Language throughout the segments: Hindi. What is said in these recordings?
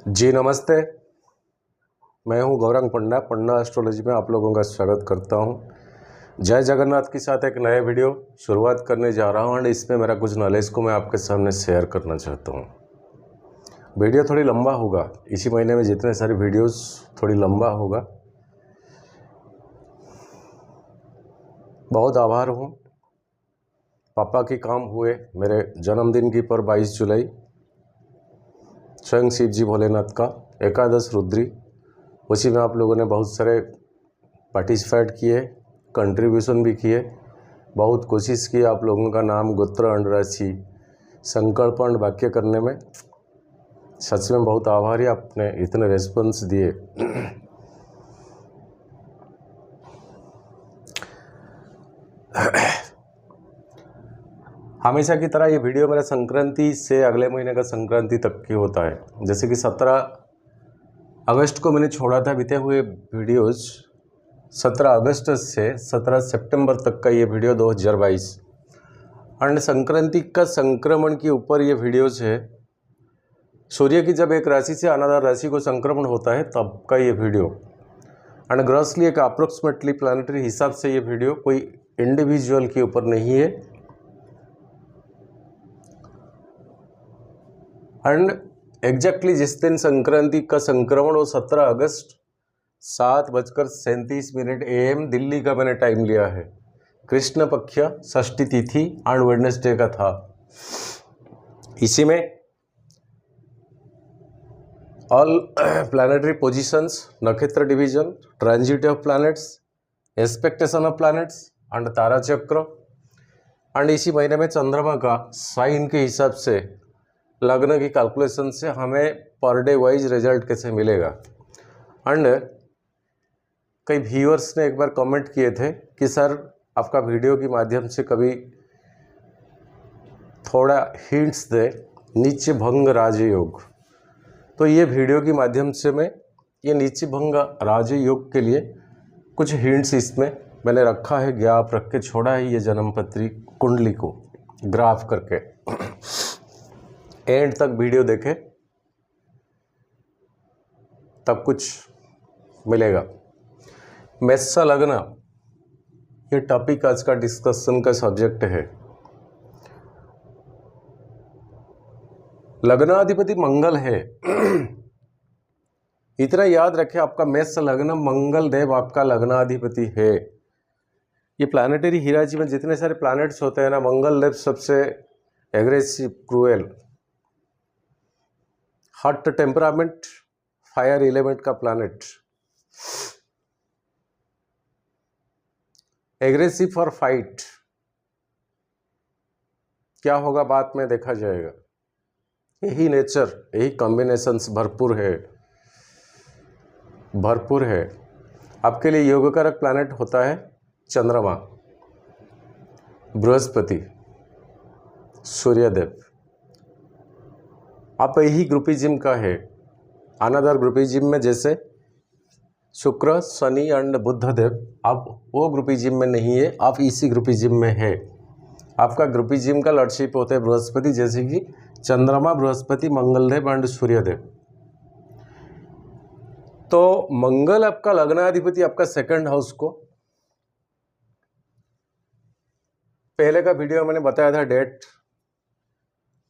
जी नमस्ते, मैं हूं गौरंग पंडा। पंडा एस्ट्रोलॉजी में आप लोगों का स्वागत करता हूं। जय जगन्नाथ के साथ एक नए वीडियो शुरुआत करने जा रहा हूं और इसमें मेरा कुछ नॉलेज को मैं आपके सामने शेयर करना चाहता हूं। वीडियो थोड़ी लंबा होगा, इसी महीने में जितने सारे वीडियोस थोड़ी लंबा होगा। बहुत आभार हूं, पापा के काम हुए। मेरे जन्मदिन की पर 22 जुलाई स्वयं शिव जी भोलेनाथ का एकादश रुद्री, उसी में आप लोगों ने बहुत सारे पार्टिसिपेट किए, कंट्रीब्यूशन भी किए, बहुत कोशिश की आप लोगों का नाम गोत्र अंड राशि संकल्पन वाक्य करने में। सच में बहुत आभारी, आपने इतने रेस्पॉन्स दिए। हमेशा की तरह ये वीडियो मेरा संक्रांति से अगले महीने का संक्रांति तक की होता है। जैसे कि 17 अगस्त को मैंने छोड़ा था बीते हुए वीडियोस, 17 अगस्त से 17 सितंबर तक का ये वीडियो 2022, एंड संक्रांति का संक्रमण के ऊपर ये वीडियोस है। सूर्य की जब एक राशि से अनदर राशि को संक्रमण होता है तब का ये वीडियो, एंड ग्रॉसली एक अप्रोक्सीमेटली प्लानिटरी हिसाब से ये वीडियो, कोई इंडिविजुअल के ऊपर नहीं है। एंड एग्जैक्टली जिस दिन संक्रांति का संक्रमण हो 17 अगस्त 7:37 AM दिल्ली का मैंने टाइम लिया है। कृष्ण पक्ष षष्ठी तिथि एंड वेडनेसडे का था। इसी में all planetary positions, nakshatra division, transit of planets, expectation of planets and tara chakra, and इसी महीने में चंद्रमा का साइन के हिसाब से लग्न की कैलकुलेशन से हमें पर डे वाइज रिजल्ट कैसे मिलेगा। एंड कई व्यूअर्स ने एक बार कमेंट किए थे कि सर आपका वीडियो के माध्यम से कभी थोड़ा हिंट्स दे नीचे भंग राजयोग। तो ये वीडियो के माध्यम से मैं ये नीचे भंग राजयोग के लिए कुछ हिंट्स इसमें मैंने रखा है, गैप रख के छोड़ा है ये जन्मपत्री कुंडली को ग्राफ करके। एंड तक वीडियो देखें तब कुछ मिलेगा। मेष लग्न, ये टॉपिक आज का डिस्कशन का सब्जेक्ट है। लग्नाधिपति मंगल है। इतना याद रखें, आपका मेष लग्न, मंगल देव आपका लग्नाधिपति है। ये प्लानिटरी हीराजी में जितने सारे प्लैनेट्स होते हैं ना, मंगल देव सबसे aggressive, cruel, hot temperament, fire element का प्लैनेट, एग्रेसिव फॉर फाइट। क्या होगा बात में देखा जाएगा। यही नेचर, यही कॉम्बिनेशंस भरपूर है। आपके लिए योगकारक प्लैनेट होता है चंद्रमा, बृहस्पति, सूर्यदेव। आप यही ग्रुपिज्म का है। अनदर ग्रुपिज्म में जैसे शुक्र, शनि एंड बुध देव, आप वो ग्रुपिज्म में नहीं है, आप इसी ग्रुपिज्म में है। आपका ग्रुपिज्म का लॉर्डशिप होता है बृहस्पति, जैसे कि चंद्रमा, बृहस्पति, मंगलदेव एंड सूर्यदेव। तो मंगल आपका लग्नाधिपति, आपका सेकंड हाउस को, पहले का वीडियो मैंने बताया था डेट,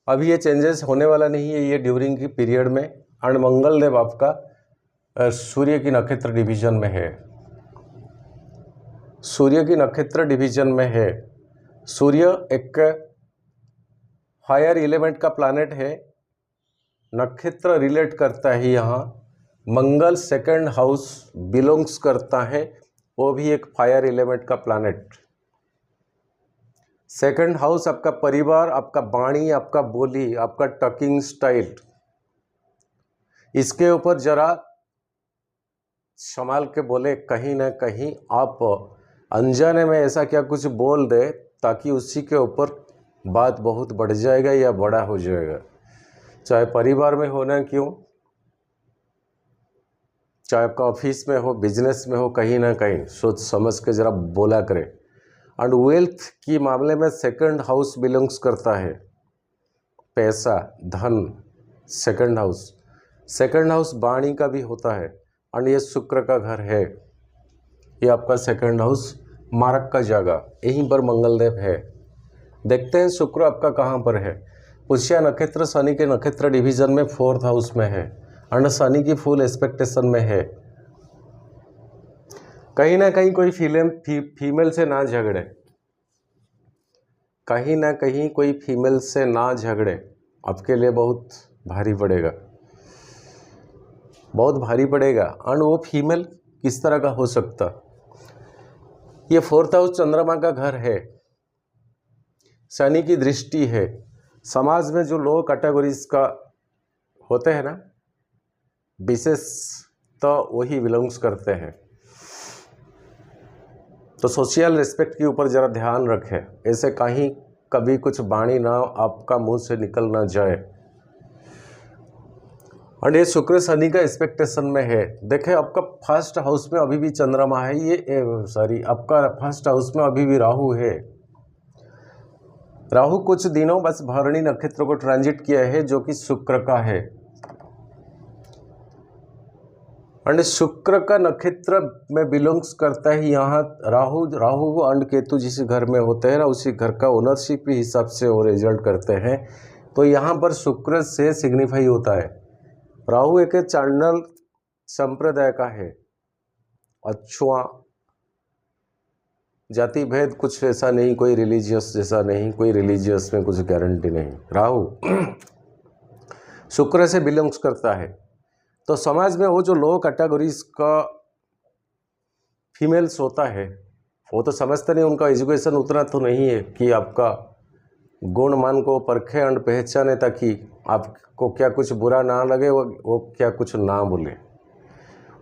अभी ये चेंजेस होने वाला नहीं है, ये ड्यूरिंग की पीरियड में। एंड मंगल देव आपका सूर्य की नक्षत्र डिवीजन में है। सूर्य की नक्षत्र डिवीजन में है। सूर्य एक फायर एलिमेंट का प्लैनेट है, नक्षत्र रिलेट करता है यहाँ। मंगल सेकंड हाउस बिलोंग्स करता है, वो भी एक फायर एलिमेंट का प्लैनेट। सेकंड हाउस आपका परिवार, आपका वाणी, आपका बोली, आपका टॉकिंग स्टाइल, इसके ऊपर जरा संभाल के बोले। कहीं ना कहीं आप अनजाने में ऐसा क्या कुछ बोल दे ताकि उसी के ऊपर बात बहुत बढ़ जाएगा या बड़ा हो जाएगा। चाहे परिवार में हो ना क्यों, चाहे आपका ऑफिस में हो, बिजनेस में हो, कहीं ना कहीं सोच समझ के जरा बोला करें। एंड वेल्थ की मामले में सेकंड हाउस बिलोंग्स करता है, पैसा, धन, सेकंड हाउस वाणी का भी होता है और ये शुक्र का घर है, ये आपका सेकंड हाउस मारक का जगह, यहीं पर मंगलदेव है। देखते हैं शुक्र आपका कहाँ पर है। पुष्या नक्षत्र शनि के नक्षत्र डिवीजन में 4th हाउस में है और शनि की फुल एक्सपेक्टेशन में है। कहीं ना कहीं कोई फीमेल से ना झगड़े, कहीं ना कहीं कोई फीमेल से ना झगड़े, आपके लिए बहुत भारी पड़ेगा, बहुत भारी पड़ेगा। और वो फीमेल किस तरह का हो सकता, ये 4th हाउस चंद्रमा का घर है, शनि की दृष्टि है। समाज में जो लो कैटेगरीज का होते हैं ना, विशेष तो वही बिलोंग्स करते हैं। तो सोशल रिस्पेक्ट के ऊपर ज़रा ध्यान रखें, ऐसे कहीं कभी कुछ वाणी ना आपका मुंह से निकल ना जाए। और ये शुक्र शनि का एक्सपेक्टेशन में है। देखें आपका फर्स्ट हाउस में अभी भी चंद्रमा है, आपका फर्स्ट हाउस में अभी भी राहु है। राहु कुछ दिनों बस भरणी नक्षत्र को ट्रांजिट किया है जो कि शुक्र का है। और शुक्र का नक्षत्र में बिलोंग्स करता है यहाँ राहु एंड केतु जिस घर में होते हैं ना, उसी घर का ओनरशिप के हिसाब से वो रिजल्ट करते हैं। तो यहाँ पर शुक्र से सिग्निफाई होता है। राहु एक चांडाल संप्रदाय का है, अछुआ जाति भेद कुछ ऐसा नहीं, कोई रिलीजियस जैसा नहीं, कोई रिलीजियस में कुछ गारंटी नहीं। राहु शुक्र से बिलोंग्स करता है। तो समाज में वो जो लो कैटेगरीज का फीमेल्स होता है वो तो समझते नहीं, उनका एजुकेशन उतना तो नहीं है कि आपका गुण मान को परखे और पहचाने ताकि आपको क्या कुछ बुरा ना लगे, वो क्या कुछ ना बोले,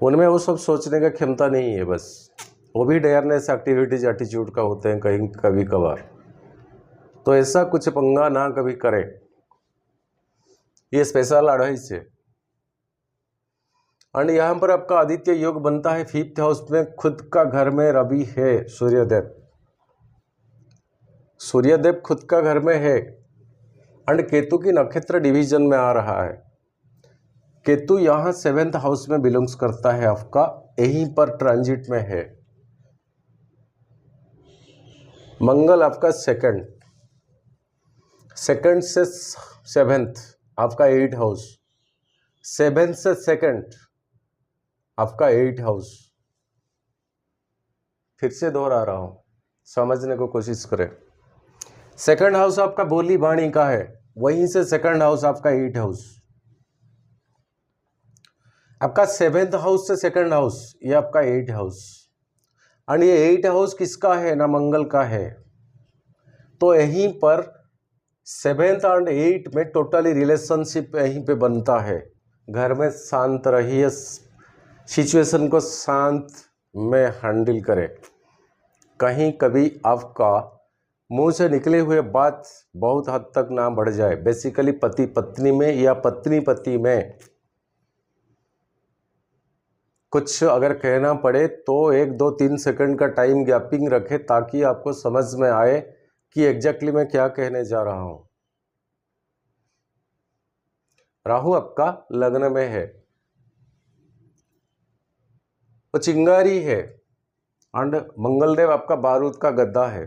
उनमें वो सब सोचने का क्षमता नहीं है। बस वो भी डेयरनेस एक्टिविटीज एटीट्यूड का होते हैं कहीं कभी कभार। तो ऐसा कुछ पंगा ना कभी करे, ये स्पेशल एडवाइस है। और यहाँ पर आपका आदित्य योग बनता है 5th हाउस में, खुद का घर में रवि है, सूर्यदेव खुद का घर में है। और केतु की नक्षत्र डिवीजन में आ रहा है। केतु यहाँ 7th हाउस में बिलोंग्स करता है आपका, यहीं पर ट्रांजिट में है। मंगल आपका सेकंड से 7th आपका 8th हाउस, 7 से 2nd आपका 8th हाउस। फिर से दोहरा रहा हूं, समझने को कोशिश करें। 2nd हाउस आपका बोली वाणी का है, वहीं से 2nd हाउस आपका 8th हाउस। आपका 7th हाउस से 2nd हाउस ये आपका 8th हाउस। और ये 8th हाउस किसका है ना, मंगल का है। तो यहीं पर 7th और 8 में टोटली रिलेशनशिप यहीं पे बनता है। घर में शांत रहिए, सिचुएशन को शांत में हैंडल करें। कहीं कभी आपका मुंह से निकले हुए बात बहुत हद तक ना बढ़ जाए, बेसिकली पति पत्नी में या पत्नी पति में कुछ अगर कहना पड़े तो 1, 2, 3 सेकंड का टाइम गैपिंग रखें ताकि आपको समझ में आए कि एग्जैक्टली मैं क्या कहने जा रहा हूं। राहु आपका लग्न में है, वो चिंगारी है। एंड मंगलदेव आपका बारूद का गद्दा है।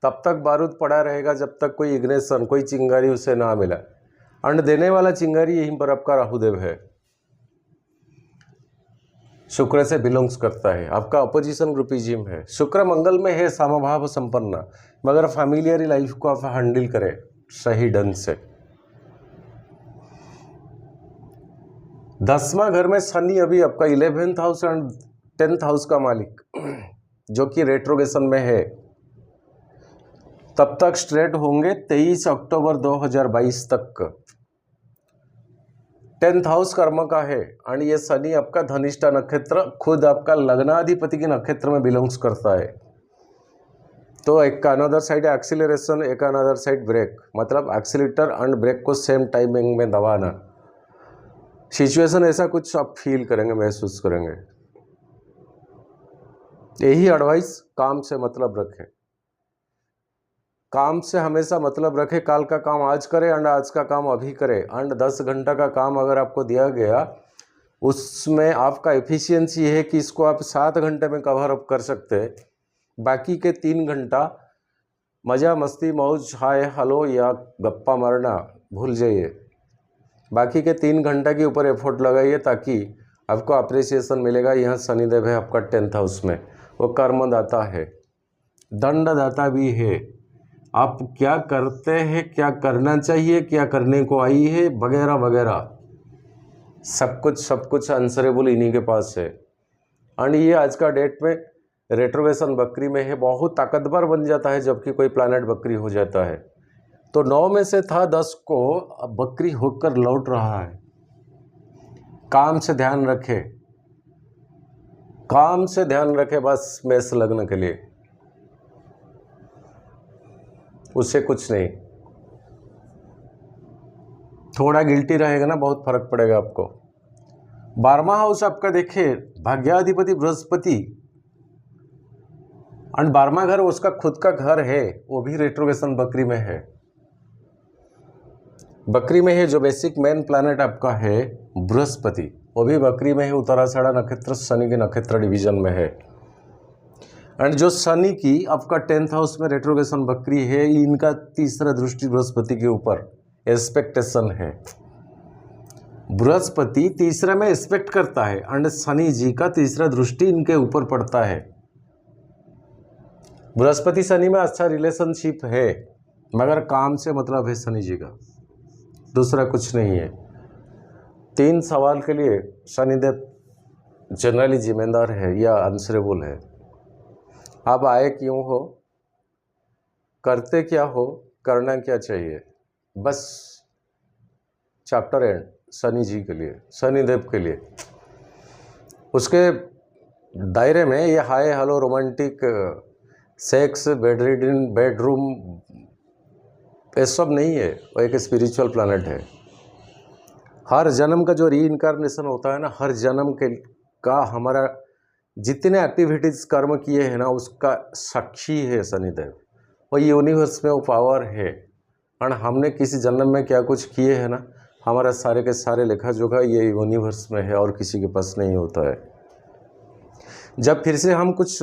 तब तक बारूद पड़ा रहेगा जब तक कोई इग्निशन, कोई चिंगारी उसे ना मिला। एंड देने वाला चिंगारी यहीं पर आपका राहुदेव है, शुक्र से बिलोंग्स करता है। आपका अपोजिशन ग्रुपिज्म है। शुक्र मंगल में है समभाव संपन्न, मगर फैमिलियर लाइफ को आप हैंडल करें सही ढंग से। 10वां घर में शनि अभी आपका 11th house and 10th house का मालिक, जो कि रेट्रोगेशन में है। तब तक स्ट्रेट होंगे 23 अक्टूबर 2022 तक। 10th हाउस कर्म का है। और ये शनि आपका धनिष्ठा नक्षत्र, खुद आपका लग्नाधिपति के नक्षत्र में बिलोंग्स करता है। तो एक अनदर साइड एक्सीलरेशन, एक अनदर साइड ब्रेक, मतलब एक्सीलेटर एंड ब्रेक को सेम टाइमिंग में दबाना। सिचुएशन ऐसा कुछ आप फील करेंगे, महसूस करेंगे। यही एडवाइस, काम से मतलब रखें। काम से हमेशा मतलब रखे, काल का काम आज करे एंड आज का काम अभी करे। एंड 10 घंटा का काम अगर आपको दिया गया, उसमें आपका एफिशिएंसी है कि इसको आप 7 घंटे में कवर अप कर सकते हैं। बाकी के 3 घंटा मज़ा मस्ती मौज हाय हलो या गप्पा मारना भूल जाइए। बाकी के 3 घंटा के ऊपर एफर्ट लगाइए ताकि आपको अप्रिसिएशन मिलेगा। यहाँ शनिदेव है आपका 10th हाउस में, वो कर्मदाता है, दंडदाता भी है। आप क्या करते हैं, क्या करना चाहिए, क्या करने को आई है, वगैरह वगैरह सब कुछ आंसरेबल इन्हीं के पास है। एंड ये आज का डेट में रेट्रोवेशन बकरी में है, बहुत ताकतवर बन जाता है जबकि कोई प्लैनेट बकरी हो जाता है। तो 9 में से था 10 को, अब बकरी होकर लौट रहा है। काम से ध्यान रखे, काम से ध्यान रखे बस मेष लग्न के लिए, उससे कुछ नहीं। थोड़ा गिल्टी रहेगा ना, बहुत फर्क पड़ेगा आपको। 12वां हाउस आपका देखिए भाग्याधिपति बृहस्पति, और 12वां घर उसका खुद का घर है, वो भी रेट्रोवेशन बकरी में है। बकरी में है जो बेसिक मेन प्लैनेट आपका है बृहस्पति, वो भी बकरी में है, उत्तराषाढ़ा नक्षत्र शनि के नक्षत्र डिवीजन में है। एंड जो शनि की आपका 10th हाउस में रेट्रोवेशन बकरी है, इनका तीसरा दृष्टि बृहस्पति के ऊपर एक्सपेक्टेशन है। बृहस्पति तीसरे में एक्सपेक्ट करता है एंड शनि जी का तीसरा दृष्टि इनके ऊपर पड़ता है। बृहस्पति शनि में अच्छा रिलेशनशिप है, मगर काम से मतलब है शनि जी का, दूसरा कुछ नहीं है। 3 सवाल के लिए शनिदेव जनरली जिम्मेदार है या आंसरेबल है। आप आए क्यों हो, करते क्या हो, करना क्या चाहिए, बस चैप्टर एंड शनि जी के लिए, शनिदेव के लिए। उसके दायरे में ये hi hello romantic sex bedroom ये सब नहीं है, वो एक स्पिरिचुअल प्लैनेट है। हर जन्म का जो री इनकारनेशन होता है ना, हर जन्म के का हमारा जितने एक्टिविटीज़ कर्म किए हैं ना, उसका साक्षी है शनिदेव। और यूनिवर्स में वो पावर है, और हमने किसी जन्म में क्या कुछ किए हैं ना, हमारा सारे के सारे लेखा जोखा ये यूनिवर्स में है और किसी के पास नहीं होता है। जब फिर से हम कुछ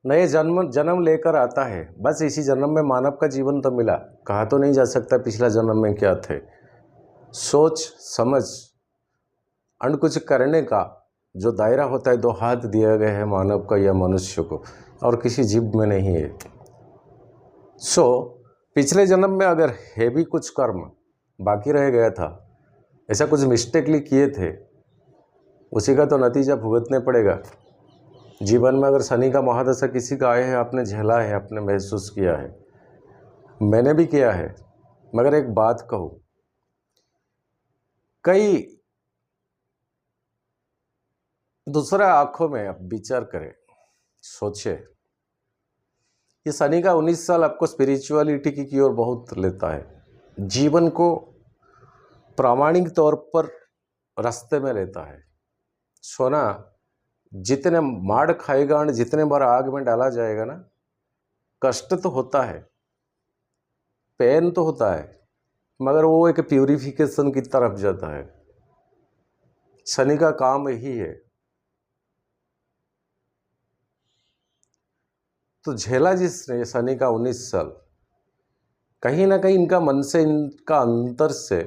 नए जन्म लेकर आता है, बस इसी जन्म में मानव का जीवन तो मिला, कहा तो नहीं जा सकता पिछला जन्म में क्या थे। सोच समझ और कुछ करने का जो दायरा होता है, 2 हाथ दिए गए हैं मानव का या मनुष्य को, और किसी जीव में नहीं है। पिछले जन्म में अगर है भी कुछ कर्म बाकी रह गया था, ऐसा कुछ मिस्टेकली किए थे, उसी का तो नतीजा भुगतने पड़ेगा। जीवन में अगर शनि का महादशा किसी का आया है, आपने झेला है, आपने महसूस किया है, मैंने भी किया है। मगर एक बात कहूँ, कई दूसरा आंखों में आप विचार करें, सोचे, ये शनि का 19 साल आपको स्पिरिचुअलिटी की ओर बहुत लेता है, जीवन को प्रामाणिक तौर पर रास्ते में लेता है। सोना जितने मार खाएगा और जितने बार आग में डाला जाएगा ना, कष्ट तो होता है, पेन तो होता है, मगर वो एक प्यूरिफिकेशन की तरफ जाता है। शनि का काम यही है। तो झेला जिसने शनि का 19 साल, कहीं ना कहीं इनका मन से, इनका अंतर से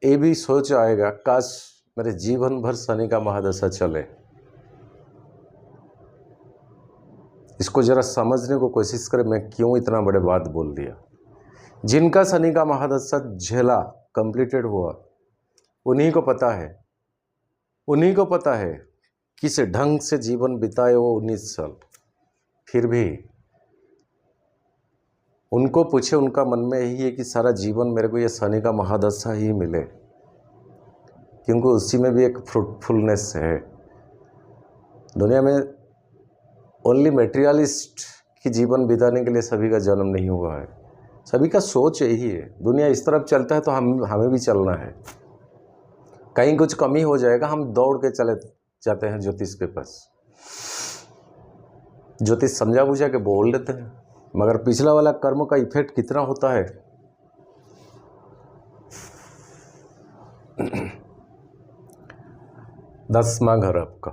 ये भी सोच आएगा, काश मेरे जीवन भर शनि का महादशा चले। इसको जरा समझने को कोशिश करें, मैं क्यों इतना बड़े बात बोल दिया। जिनका शनि का महादशा झेला, कंप्लीटेड हुआ, उन्हीं को पता है, उन्हीं को पता है किस ढंग से जीवन बिताए वो 19 साल। फिर भी उनको पूछे, उनका मन में यही है कि सारा जीवन मेरे को ये शनि का महादशा ही मिले, क्योंकि उसी में भी एक फ्रूटफुलनेस है। दुनिया में ओनली मेटेरियलिस्ट की जीवन बिताने के लिए सभी का जन्म नहीं हुआ है, सभी का सोच यही है। दुनिया इस तरफ चलता है तो हमें भी चलना है। कहीं कुछ कमी हो जाएगा, हम दौड़ के चले जाते हैं ज्योतिष के पास, ज्योतिष समझा बुझा के बोल देते हैं, मगर पिछला वाला कर्म का इफेक्ट कितना होता है? 10वां घर आपका,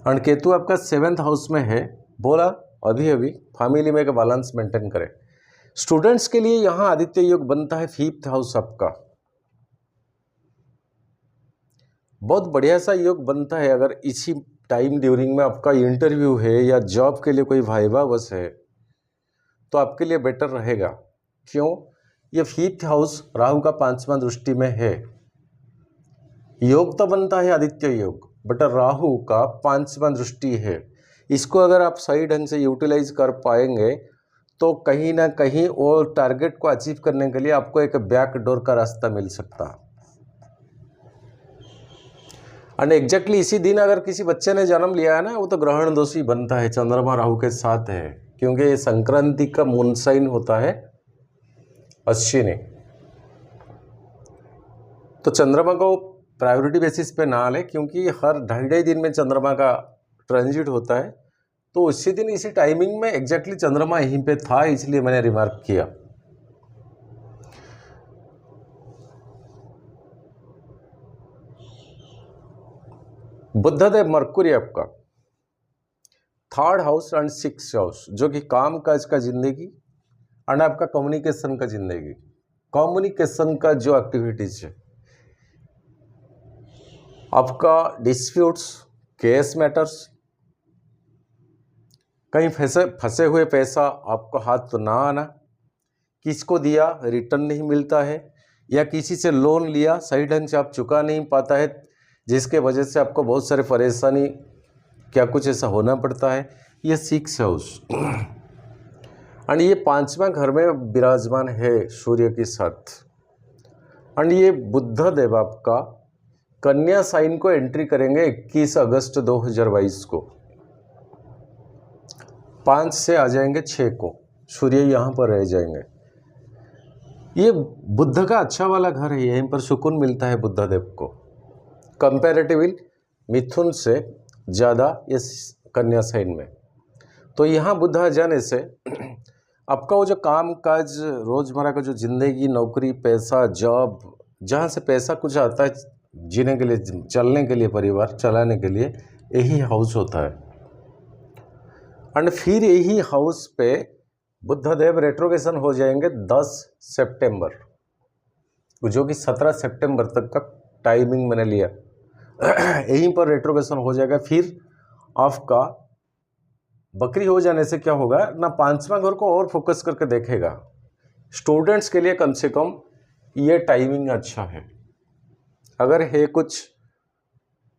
और केतु आपका 7th हाउस में है। बोला अभी फैमिली में एक बैलेंस मेंटेन करें। स्टूडेंट्स के लिए यहाँ आदित्य योग बनता है 5th हाउस आपका, बहुत बढ़िया सा योग बनता है। अगर इसी टाइम ड्यूरिंग में आपका इंटरव्यू है या जॉब के लिए कोई वाइवा बस है तो आपके लिए बेटर रहेगा। क्यों? ये 5th हाउस राहु का 5वां दृष्टि में है। योग तो बनता है आदित्य योग, बट राहु का 5वां दृष्टि है। इसको अगर आप सही ढंग से यूटिलाइज कर पाएंगे तो कहीं ना कहीं वो टारगेट को अचीव करने के लिए आपको एक बैक डोर का रास्ता मिल सकता है। और एग्जैक्टली इसी दिन अगर किसी बच्चे ने जन्म लिया है ना, वो तो ग्रहण दोषी बनता है, चंद्रमा राहु के साथ है, क्योंकि ये संक्रांति का मून साइन होता है अश्विनी। तो चंद्रमा को प्रायोरिटी बेसिस पे ना ले, क्योंकि हर 2.5 दिन में चंद्रमा का ट्रांजिट होता है। तो उसी दिन इसी टाइमिंग में एग्जैक्टली चंद्रमा यहीं पे था, इसलिए मैंने रिमार्क किया। बुधदेव मरकुरी आपका 3rd house and 6th house, जो कि काम काज का जिंदगी एंड आपका कम्युनिकेशन का जिंदगी, कम्युनिकेशन का जो एक्टिविटीज है, आपका डिस्प्यूट्स, केस मैटर्स, कहीं फंसे हुए पैसा आपको हाथ तो ना आना, किसको दिया रिटर्न नहीं मिलता है, या किसी से लोन लिया सही ढंग से आप चुका नहीं पाता है, जिसके वजह से आपको बहुत सारे परेशानी, क्या कुछ ऐसा होना पड़ता है। ये 6th हाउस और ये 5वां घर में विराजमान है सूर्य के साथ। और ये बुध देव आपका कन्या साइन को एंट्री करेंगे 21 अगस्त 2022 को, 5 से आ जाएंगे 6 को, सूर्य यहाँ पर रह जाएंगे। ये बुध का अच्छा वाला घर है, यहीं पर सुकून मिलता है बुध देव को, कंपैरेटिवली मिथुन से ज़्यादा इस कन्या साइन में। तो यहाँ बुध आ जाने से आपका वो जो काम काज, रोज़मर्रा का जो जिंदगी, नौकरी, पैसा, जॉब, जहाँ से पैसा कुछ आता है जीने के लिए, चलने के लिए, परिवार चलाने के लिए, यही हाउस होता है। एंड फिर यही हाउस पे बुधदेव रेट्रोगेशन हो जाएंगे 10 सितंबर, जो कि 17 सितंबर तक का टाइमिंग मैंने लिया। यहीं पर रेट्रोगेशन हो जाएगा। फिर आपका बकरी हो जाने से क्या होगा ना, 5वां घर को और फोकस करके देखेगा। स्टूडेंट्स के लिए कम से कम ये टाइमिंग अच्छा है। अगर है कुछ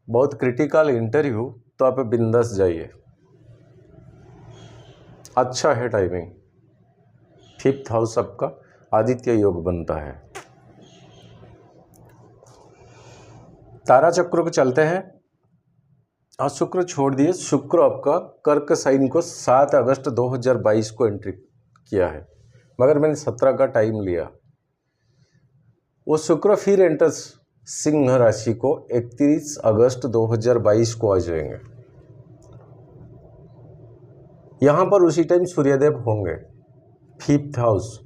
बहुत क्रिटिकल इंटरव्यू तो आप बिंदास जाइए, अच्छा है टाइमिंग। 5th हाउस आपका आदित्य योग बनता है। तारा चक्र को चलते हैं। आज शुक्र छोड़ दिए, शुक्र आपका कर्क साइन को 7 अगस्त 2022 को एंट्री किया है, मगर मैंने 17 का टाइम लिया। वो शुक्र फिर एंटर्स सिंह राशि को 31 अगस्त 2022 को आ जाएंगे। यहां पर उसी टाइम सूर्यदेव होंगे। 5th हाउस,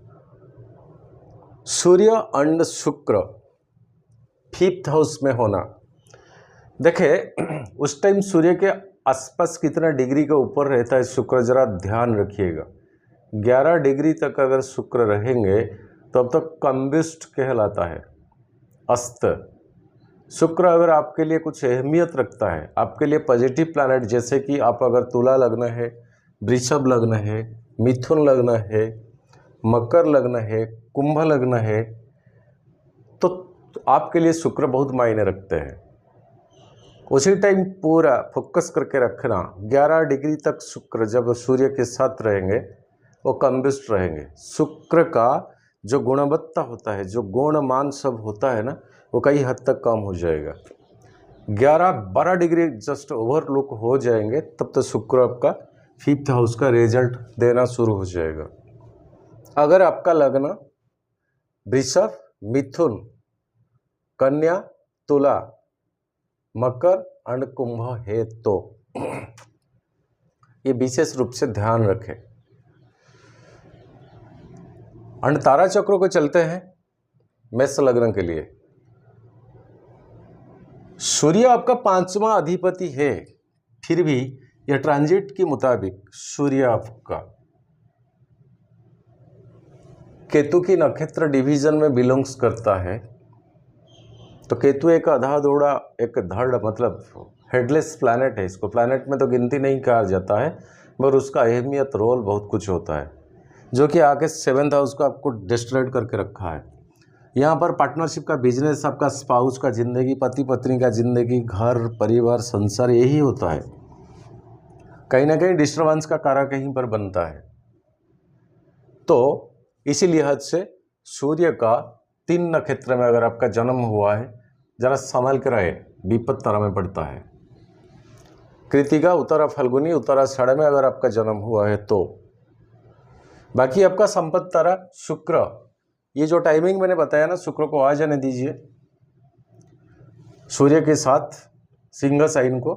सूर्य एंड शुक्र 5th हाउस में होना। देखे उस टाइम सूर्य के आसपास कितना डिग्री के ऊपर रहता है शुक्र, जरा ध्यान रखिएगा। 11 डिग्री तक अगर शुक्र रहेंगे तो अब तक कंबिस्ट कहलाता है, अस्त। शुक्र अगर आपके लिए कुछ अहमियत रखता है, आपके लिए पॉजिटिव प्लैनेट, जैसे कि आप अगर तुला लग्न है, वृषभ लग्न है, मिथुन लग्न है, मकर लग्न है, कुंभ लग्न है, तो आपके लिए शुक्र बहुत मायने रखते हैं। उसी टाइम पूरा फोकस करके रखना। 11 डिग्री तक शुक्र जब सूर्य के साथ रहेंगे वो कंबिस्ट रहेंगे। शुक्र का जो गुणवत्ता होता है, जो गुण मान सब होता है ना, वो कई हद तक कम हो जाएगा। 11-12 डिग्री जस्ट ओवरलुक हो जाएंगे, तब तो शुक्र आपका 5th हाउस का रिजल्ट देना शुरू हो जाएगा। अगर आपका लग्न वृषभ, मिथुन, कन्या, तुला, मकर एंड कुंभ है तो ये विशेष रूप से ध्यान रखें। अंड तारा चक्रों को चलते हैं मेष लग्न के लिए। सूर्य आपका 5वां अधिपति है, फिर भी यह ट्रांजिट के मुताबिक सूर्य आपका केतु की नक्षत्र डिवीजन में बिलोंग्स करता है। तो केतु एक आधा दौड़ा, एक धड़ मतलब हेडलेस प्लैनेट है। इसको प्लैनेट में तो गिनती नहीं कहा जाता है, मगर उसका अहमियत रोल बहुत कुछ होता है, जो कि आके 7th हाउस को आपको डिस्ट्रॉय करके रखा है। यहाँ पर पार्टनरशिप का बिजनेस, आपका स्पाउस का ज़िंदगी, पति पत्नी का ज़िंदगी, घर परिवार संसार, यही होता है। कहीं ना कहीं डिस्टर्बेंस का कारक कहीं पर बनता है। तो इसी लिहाज से सूर्य का 3 नक्षत्र में अगर आपका जन्म हुआ है, जरा संभाल कर रहे, विपद तारा में पड़ता है। कृतिका, उत्तरा फाल्गुनी, उत्तराषाढ़ में अगर आपका जन्म हुआ है तो। बाकी आपका संपत्ति तारा शुक्र, ये जो टाइमिंग मैंने बताया ना, शुक्र को आ जाने दीजिए सूर्य के साथ सिंह साइन को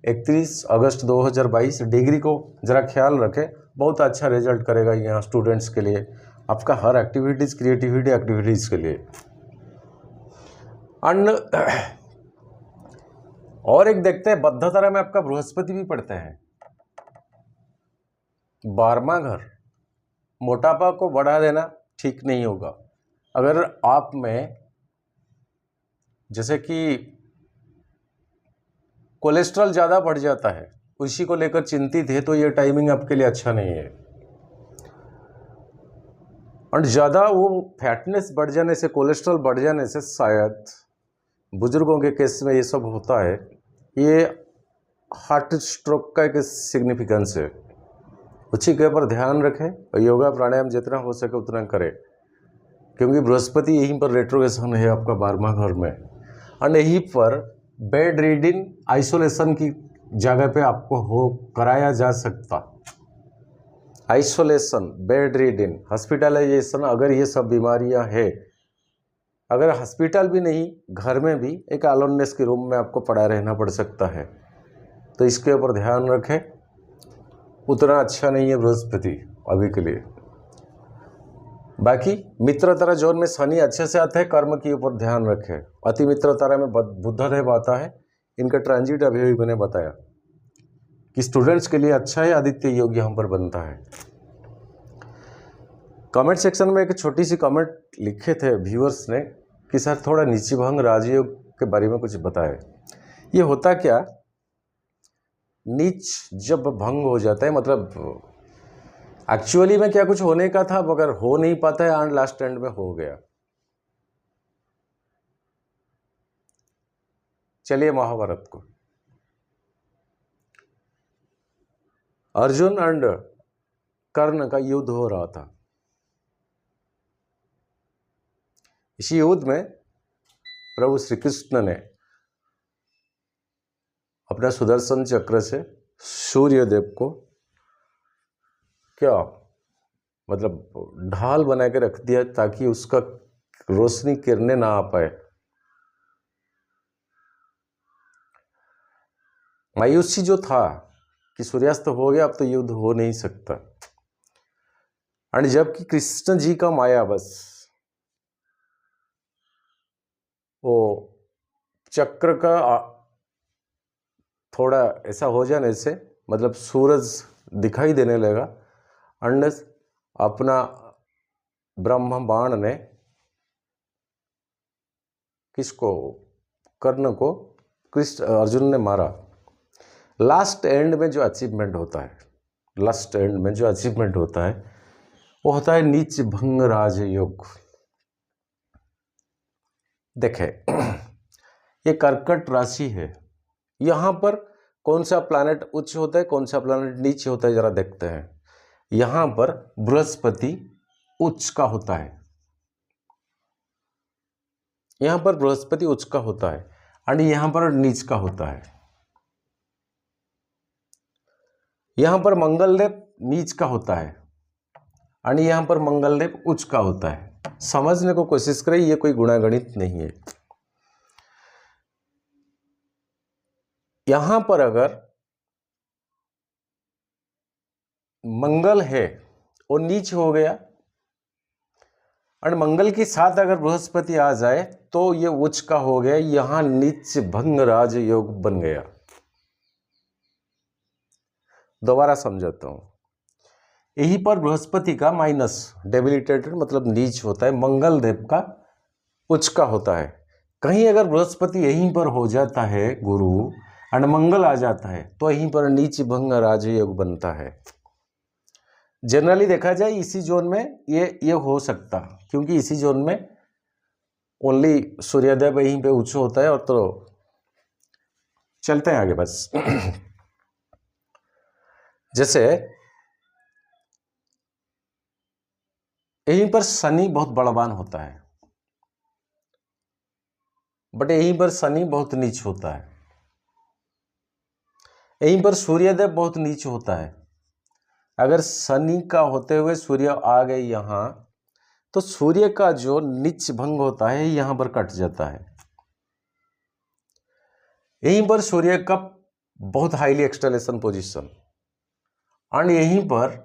31 अगस्त 2022। डिग्री को जरा ख्याल रखें, बहुत अच्छा रिजल्ट करेगा यहाँ स्टूडेंट्स के लिए, आपका हर एक्टिविटीज़, क्रिएटिविटी एक्टिविटीज़ के लिए। और एक देखते हैं, बद्ध तारा में आपका बृहस्पति भी पड़ते हैं। 12वां घर, मोटापा को बढ़ा देना ठीक नहीं होगा। अगर आप में जैसे कि कोलेस्ट्रॉल ज़्यादा बढ़ जाता है, उसी को लेकर चिंतित है, तो ये टाइमिंग आपके लिए अच्छा नहीं है। और ज़्यादा वो फैटनेस बढ़ जाने से, कोलेस्ट्रॉल बढ़ जाने से शायद बुजुर्गों के केस में ये सब होता है। ये हार्ट स्ट्रोक का एक सिग्निफिकेंस है। उसी के ऊपर ध्यान रखें और योगा प्राणायाम जितना हो सके उतना करें, क्योंकि बृहस्पति यहीं पर रेट्रोगेशन है आपका 12वां घर में। और यहीं पर बेड रीडिंग, आइसोलेशन की जगह पे आपको हो कराया जा सकता। आइसोलेशन, बेड रीडिंग, हॉस्पिटलाइजेशन, अगर ये सब बीमारियां हैं, अगर हॉस्पिटल भी नहीं, घर में भी एक अलोननेस के रूम में आपको पड़ा रहना पड़ सकता है। तो इसके ऊपर ध्यान रखें। उतना अच्छा नहीं है बृहस्पति अभी के लिए। बाकी मित्र तारा जोन में शनि अच्छे से आता है, कर्म के ऊपर ध्यान रखें। अति मित्र तारा में बुधदेव आता है, इनका ट्रांजिट अभी मैंने बताया कि स्टूडेंट्स के लिए अच्छा है। आदित्य योग यहाँ पर बनता है। कमेंट सेक्शन में एक छोटी सी कमेंट लिखे थे व्यूअर्स ने कि सर थोड़ा नीची भंग राजयोग के बारे में कुछ बताएं। ये होता क्या, नीच जब भंग हो जाता है, मतलब एक्चुअली में क्या कुछ होने का था मगर हो नहीं पाता है, एंड लास्ट एंड में हो गया। चलिए महाभारत को, अर्जुन एंड कर्ण का युद्ध हो रहा था। इसी युद्ध में प्रभु श्री कृष्ण ने अपना सुदर्शन चक्र से सूर्य देव को क्या मतलब ढाल बना के रख दिया, ताकि उसका रोशनी किरणें ना आ पाए। मायूसी जो था कि सूर्यास्त हो गया, अब तो युद्ध हो नहीं सकता। और जबकि कृष्ण जी का माया बस वो चक्र का थोड़ा ऐसा हो जाने से, मतलब सूरज दिखाई देने लगा, अंड अपना ब्रह्म बाण ने किसको, कर्ण को कृष्ण अर्जुन ने मारा। लास्ट एंड में जो अचीवमेंट होता है, लास्ट एंड में जो अचीवमेंट होता है वो होता है नीच भंग राजयोग। देखें, ये कर्कट राशि है। यहाँ पर कौन सा प्लैनेट उच्च होता है, कौन सा प्लैनेट नीचे होता है, जरा देखते हैं। यहाँ पर बृहस्पति उच्च का होता है, यहाँ पर बृहस्पति उच्च का होता है, और यहाँ पर नीच का होता है। यहाँ पर मंगलदेव नीच का होता है, और यहाँ पर मंगलदेव उच्च का होता है। समझने को कोशिश करें, ये कोई गुणागणित नहीं है। यहाँ पर अगर मंगल है वो नीच हो गया, और मंगल के साथ अगर बृहस्पति आ जाए तो ये उच्च का हो गया, यहां नीच भंग राज योग बन गया। दोबारा समझाता हूं, यहीं पर बृहस्पति का माइनस डेबिलिटेटेड मतलब नीच होता है, मंगल देव का उच्च का होता है। कहीं अगर बृहस्पति यहीं पर हो जाता है गुरु और मंगल आ जाता है तो यहीं पर नीच भंग राज योग बनता है। जनरली देखा जाए इसी जोन में ये हो सकता, क्योंकि इसी जोन में ओनली सूर्यदेव यहीं पे उच्च होता है। और तो चलते हैं आगे बस। जैसे यहीं पर शनि बहुत बलवान होता है, बट यहीं पर शनि बहुत नीच होता है। यहीं पर सूर्यदेव बहुत नीच होता है। अगर शनि का होते हुए सूर्य आ गए यहां, तो सूर्य का जो नीच भंग होता है यहां पर कट जाता है। यहीं पर सूर्य का बहुत हाईली एक्सटेलेशन पोजीशन, और यहीं पर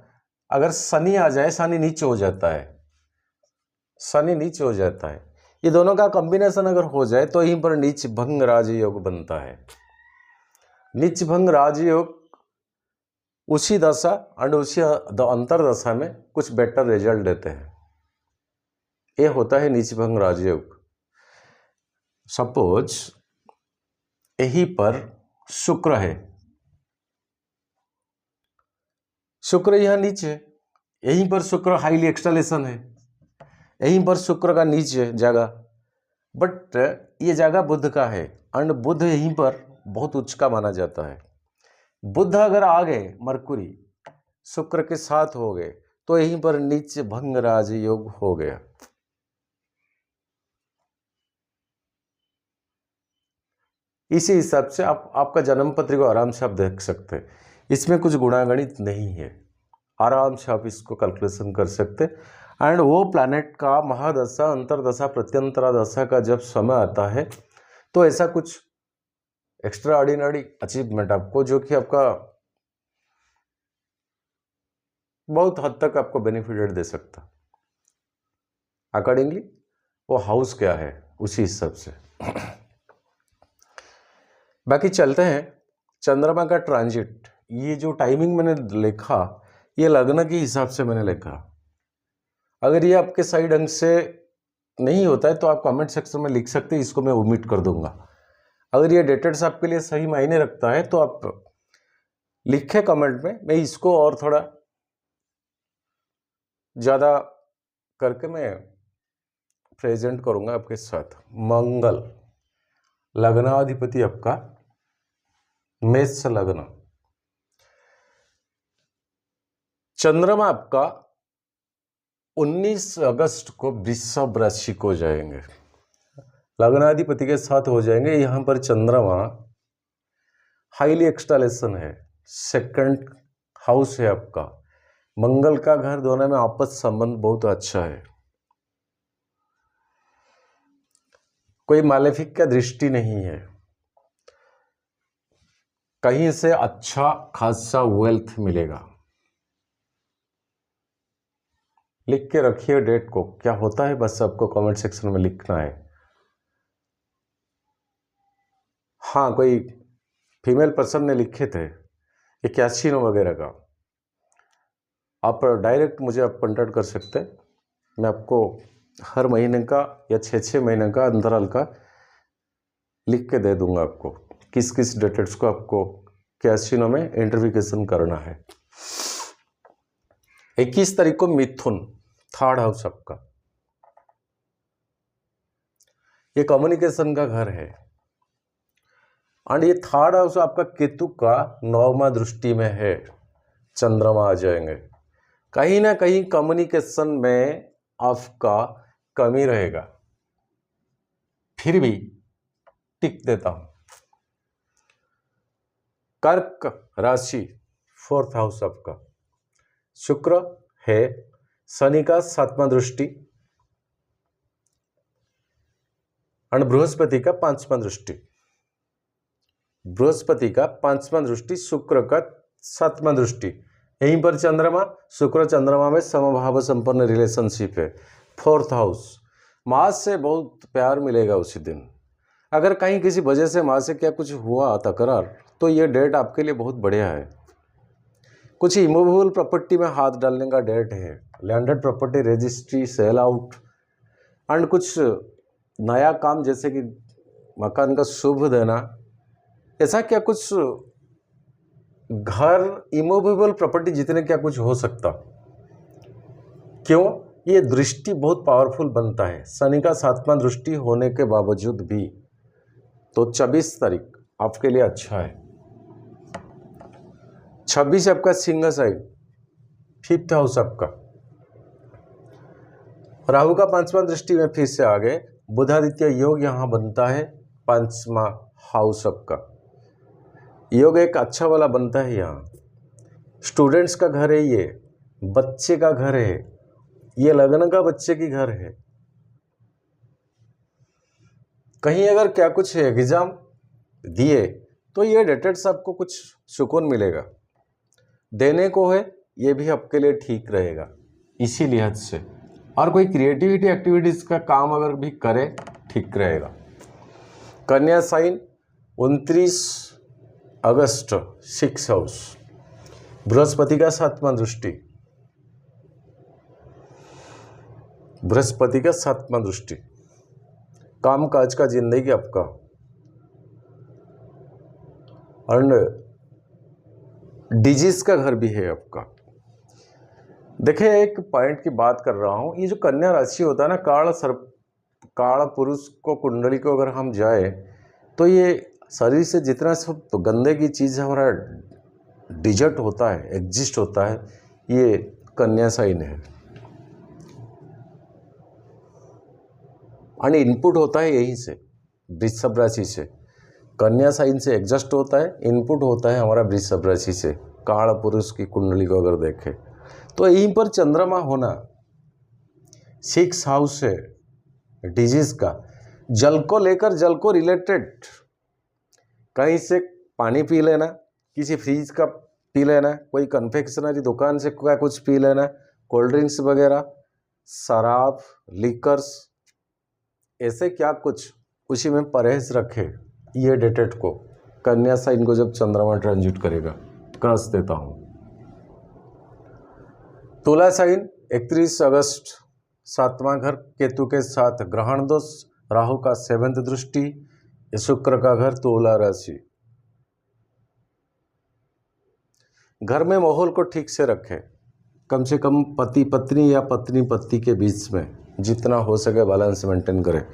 अगर शनि आ जाए, शनि नीचे हो जाता है, शनि नीचे हो जाता है। ये दोनों का कॉम्बिनेशन अगर हो जाए तो यहीं पर नीच भंग राजयोग बनता है। नीच भंग राजयोग उसी दशा और उसी अंतर दशा में कुछ बेटर रिजल्ट देते हैं। ये होता है नीच भंग राजयोग। सपोज यहीं पर शुक्र है, शुक्र यहां नीचे, यहीं पर शुक्र हाईली एक्सटेलेशन है, यहीं पर शुक्र का नीचे जगह, बट ये जगह बुध का है, और बुध यहीं पर बहुत उच्च का माना जाता है। बुध अगर आ गए मरकुरी शुक्र के साथ हो गए तो यहीं पर नीच भंग राज योग हो गया। इसी हिसाब से आपका जन्म पत्री को आराम से आप देख सकते हैं, इसमें कुछ गुणागणित नहीं है, आराम से आप इसको कैलकुलेशन कर सकते। एंड वो प्लैनेट का महादशा अंतरदशा प्रत्यंतरा दशा का जब समय आता है तो ऐसा कुछ एक्स्ट्रा ऑर्डिनरी अचीवमेंट आपको, जो कि आपका बहुत हद तक आपको बेनिफिट दे सकता। अकॉर्डिंगली वो हाउस क्या है उसी हिसाब से। बाकी चलते हैं चंद्रमा का ट्रांजिट। ये जो टाइमिंग मैंने लिखा ये लग्न के हिसाब से मैंने लिखा। अगर ये आपके सही ढंग से नहीं होता है तो आप कमेंट सेक्शन में लिख सकते हैं, इसको मैं ओमिट कर दूंगा। अगर ये डेटेड्स आपके लिए सही मायने रखता है तो आप लिखे कमेंट में, मैं इसको और थोड़ा ज़्यादा करके मैं प्रेजेंट करूंगा आपके साथ। मंगल लग्नाधिपति आपका मेष लग्न, चंद्रमा आपका 19 अगस्त को वृषभ राशि को जाएंगे, लग्नाधिपति के साथ हो जाएंगे। यहां पर चंद्रमा हाईली एक्सटेलेशन है, सेकंड हाउस है आपका, मंगल का घर, दोनों में आपस संबंध बहुत अच्छा है, कोई मालेफिक का दृष्टि नहीं है, कहीं से अच्छा खासा वेल्थ मिलेगा। लिख के रखिए डेट को, क्या होता है बस आपको कमेंट सेक्शन में लिखना है। हाँ, कोई फीमेल पर्सन ने लिखे थे 81 वगैरह का, आप डायरेक्ट मुझे आप कॉन्टैक्ट कर सकते हैं। मैं आपको हर महीने का या 6 महीने का अंतराल का लिख के दे दूंगा आपको, किस किस डेटेड्स को आपको कैसीनो में इंटरव्यूकेशन करना है। 21 तारीख को मिथुन, थर्ड हाउस आपका, ये कम्युनिकेशन का घर है, और ये थर्ड हाउस आपका केतु का 9वां दृष्टि में है, चंद्रमा आ जाएंगे। कहीं ना कहीं कम्युनिकेशन में आपका कमी रहेगा, फिर भी टिक देता हूं। कर्क राशि, फोर्थ हाउस आपका, शुक्र है, शनि का 7वां दृष्टि और बृहस्पति का 5वां दृष्टि, बृहस्पति का 5वां दृष्टि, शुक्र का 7वां दृष्टि, यहीं पर चंद्रमा, शुक्र चंद्रमा में समभाव संपन्न रिलेशनशिप है। 4th हाउस, माँ से बहुत प्यार मिलेगा उसी दिन। अगर कहीं किसी वजह से माँ से क्या कुछ हुआ तकरार, तो ये डेट आपके लिए बहुत बढ़िया है। कुछ इमूवेबल प्रॉपर्टी में हाथ डालने का डेट है। Landed property registry, sell out and कुछ नया काम जैसे कि मकान का शुभ देना, ऐसा क्या कुछ घर इमूवेबल प्रॉपर्टी जितने क्या कुछ हो सकता। क्यों? ये दृष्टि बहुत पावरफुल बनता है, शनि का 7वां दृष्टि होने के बावजूद भी। तो 26 तारीख आपके लिए अच्छा है। 26 आपका सिंह साइन, 5th हाउस आपका। राहु का 5वां दृष्टि में फिर से आगे बुधादित्य योग यहाँ बनता है। 5वां हाउस आपका योग एक अच्छा वाला बनता है। यहाँ स्टूडेंट्स का घर है, ये बच्चे का घर है, ये लग्न का बच्चे की घर है। कहीं अगर क्या कुछ एग्जाम दिए तो ये डेटेड्स आपको कुछ सुकून मिलेगा। देने को है, ये भी आपके लिए ठीक रहेगा इसी लिहाज से। और कोई क्रिएटिविटी एक्टिविटीज़ का काम अगर भी करे, ठीक रहेगा। कन्या साइन 29 अगस्त, 6th हाउस, बृहस्पति का 7वां दृष्टि, बृहस्पति का 7वां दृष्टि, काम काज का जिंदगी आपका। और डिजीज का घर भी है आपका। देखिए, एक पॉइंट की बात कर रहा हूँ, ये जो कन्या राशि होता है ना, काल पुरुष को कुंडली को अगर हम जाए तो ये शरीर से जितना सब गंदे की चीज़ हमारा डिजर्ट होता है, एग्जिस्ट होता है, ये कन्या साइन है। और इनपुट होता है यहीं से, वृषभ राशि से। कन्या साइन से एग्जस्ट होता है, इनपुट होता है हमारा वृषभ राशि से। काल पुरुष की कुंडली को अगर देखें तो यहीं पर चंद्रमा होना 6th हाउस है डिजीज का। जल को लेकर, जल को रिलेटेड कहीं से पानी पी लेना, किसी फ्रीज का पी लेना, कोई कन्फेक्शनरी दुकान से क्या कुछ पी लेना, कोल्ड ड्रिंक्स वगैरह, शराब, लिकर्स, ऐसे क्या कुछ, उसी में परहेज रखे। ये डेटेड को, कन्या साइन को जब चंद्रमा ट्रांजिट करेगा, क्रस देता हूँ। तुला साइन 31 अगस्त, 7वां घर केतु के साथ, ग्रहण दोष, राहु का 7th दृष्टि, शुक्र का घर तुला राशि। घर में माहौल को ठीक से रखें, कम से कम पति पत्नी या पत्नी पति के बीच में जितना हो सके बैलेंस मेंटेन करें,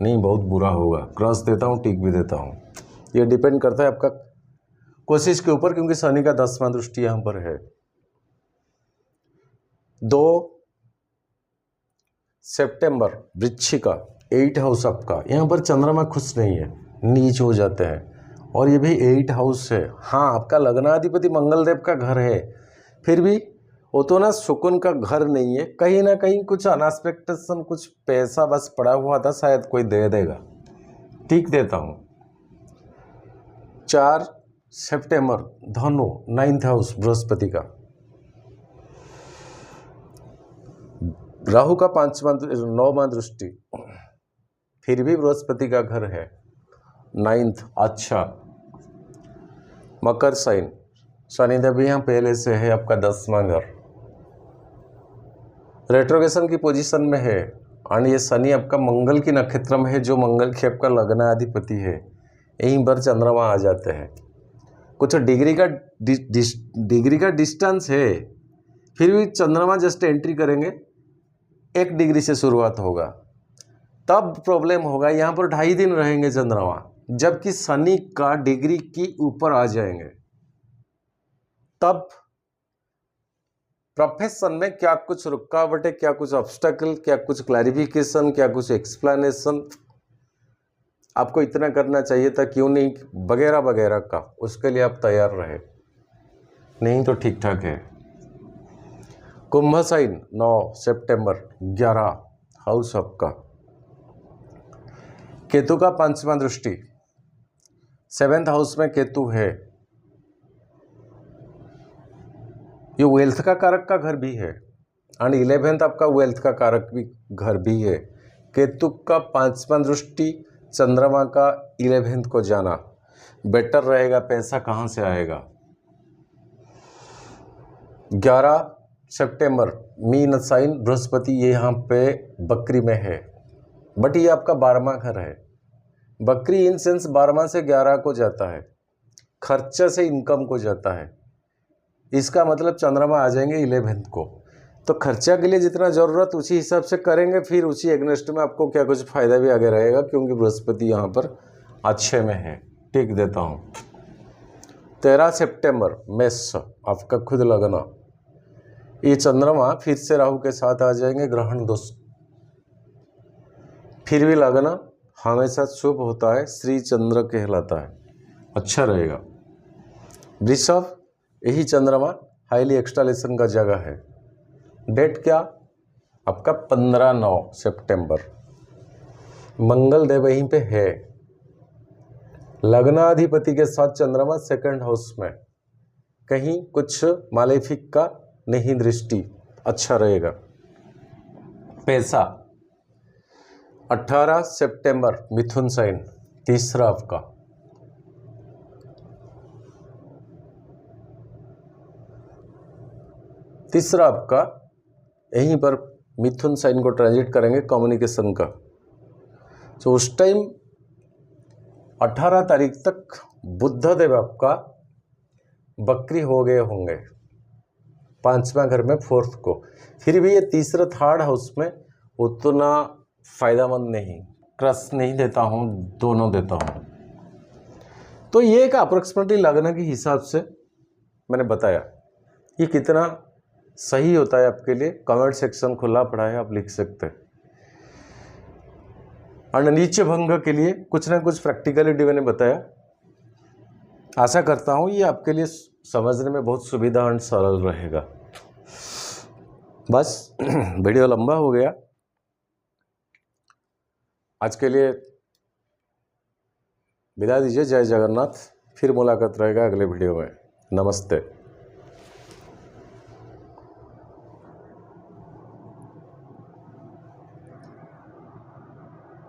नहीं बहुत बुरा होगा। क्रॉस देता हूँ, टिक भी देता हूँ, ये डिपेंड करता है आपका कोशिश के ऊपर, क्योंकि शनि का 10वां दृष्टि यहाँ पर है। 2 सितंबर वृश्चिका, 8th हाउस आपका। यहाँ पर चंद्रमा खुश नहीं है, नीच हो जाते हैं, और ये भी 8th हाउस है। हाँ, आपका लग्नाधिपति मंगलदेव का घर है, फिर भी वो तो ना सुकून का घर नहीं है। कहीं ना कहीं कुछ अनएक्सपेक्टेशन, कुछ पैसा बस पड़ा हुआ था, शायद कोई दे देगा, ठीक देता हूँ। 4 सितंबर धनु, 9th हाउस बृहस्पति का, राहु का 9वां दृष्टि, फिर भी बृहस्पति का घर है 9th। अच्छा, मकर साइन, शनिदेव भी यहाँ पहले से है, आपका 10वां घर रेट्रोगेशन की पोजीशन में है। और ये शनि आपका मंगल की नक्षत्र में है, जो मंगल की आपका लग्नाधिपति है। यहीं पर चंद्रमा आ जाते हैं। कुछ डिग्री का डिस्टेंस है, फिर भी चंद्रमा जस्ट एंट्री करेंगे, 1 डिग्री से शुरुआत होगा, तब प्रॉब्लम होगा। यहाँ पर 2.5 दिन रहेंगे चंद्रमा, जबकि शनि का डिग्री की ऊपर आ जाएंगे, तब प्रोफेशन में क्या कुछ रुकावटें, क्या कुछ ऑब्स्टेकल, क्या कुछ क्लैरिफिकेशन, क्या कुछ एक्सप्लेनेशन आपको इतना करना चाहिए था, क्यों नहीं, वगैरह वगैरह का, उसके लिए आप तैयार रहे, नहीं तो ठीक ठाक है। कुंभ साइन 9 सितंबर, 11 हाउस आपका, केतु का 5वां दृष्टि, 7th हाउस में केतु है। ये वेल्थ का कारक का घर भी है एंड 11th आपका वेल्थ का कारक भी घर भी है। केतु का 5वां दृष्टि चंद्रमा का 11th को जाना बेटर रहेगा। पैसा कहाँ से आएगा? 11 सितंबर मीन साइन बृहस्पति ये यहाँ पे बकरी में है, बट ये आपका 12वां घर है। बकरी इन सेंस 12वां से 11 को जाता है, खर्चा से इनकम को जाता है। इसका मतलब चंद्रमा आ जाएंगे 11th को, तो खर्चा के लिए जितना ज़रूरत उसी हिसाब से करेंगे, फिर उसी एग्नेस्ट में आपको क्या कुछ फ़ायदा भी आगे रहेगा, क्योंकि बृहस्पति यहाँ पर अच्छे में है। टिक देता हूँ। 13 सितंबर मेष आपका खुद लगना, ये चंद्रमा फिर से राहु के साथ आ जाएंगे, ग्रहण दोष। फिर भी लगना हमेशा शुभ होता है, श्री चंद्र कहलाता है, अच्छा रहेगा। वृषभ यही चंद्रमा हाईली एक्सटालेशन का जगह है। डेट क्या? आपका 15-9 सितंबर। मंगल देव यहीं पे है, लग्नाधिपति के साथ चंद्रमा सेकंड हाउस में, कहीं कुछ मालेफिक का नहीं दृष्टि, अच्छा रहेगा। पैसा 18 सितंबर मिथुन साइन, तीसरा आपका। तीसरा आपका यहीं पर मिथुन साइन को ट्रांजिट करेंगे कम्युनिकेशन का, तो उस टाइम 18 तारीख तक बुध देव आपका बकरी हो गए होंगे 5वां घर में 4th को। फिर भी ये तीसरा थर्ड हाउस में उतना फायदामंद नहीं, क्रस नहीं देता हूँ, दोनों देता हूँ। तो ये एक अप्रोक्सीमेटली लगने के हिसाब से मैंने बताया। ये कितना सही होता है आपके लिए, कमेंट सेक्शन खुला पड़ा है, आप लिख सकते हैं। और नीचे भंग के लिए कुछ ना कुछ प्रैक्टिकलिटी मैंने बताया। आशा करता हूँ ये आपके लिए समझने में बहुत सुविधा और सरल रहेगा। बस वीडियो लंबा हो गया, आज के लिए विदा दीजिए। जय जगन्नाथ, फिर मुलाकात रहेगा अगले वीडियो में। नमस्ते।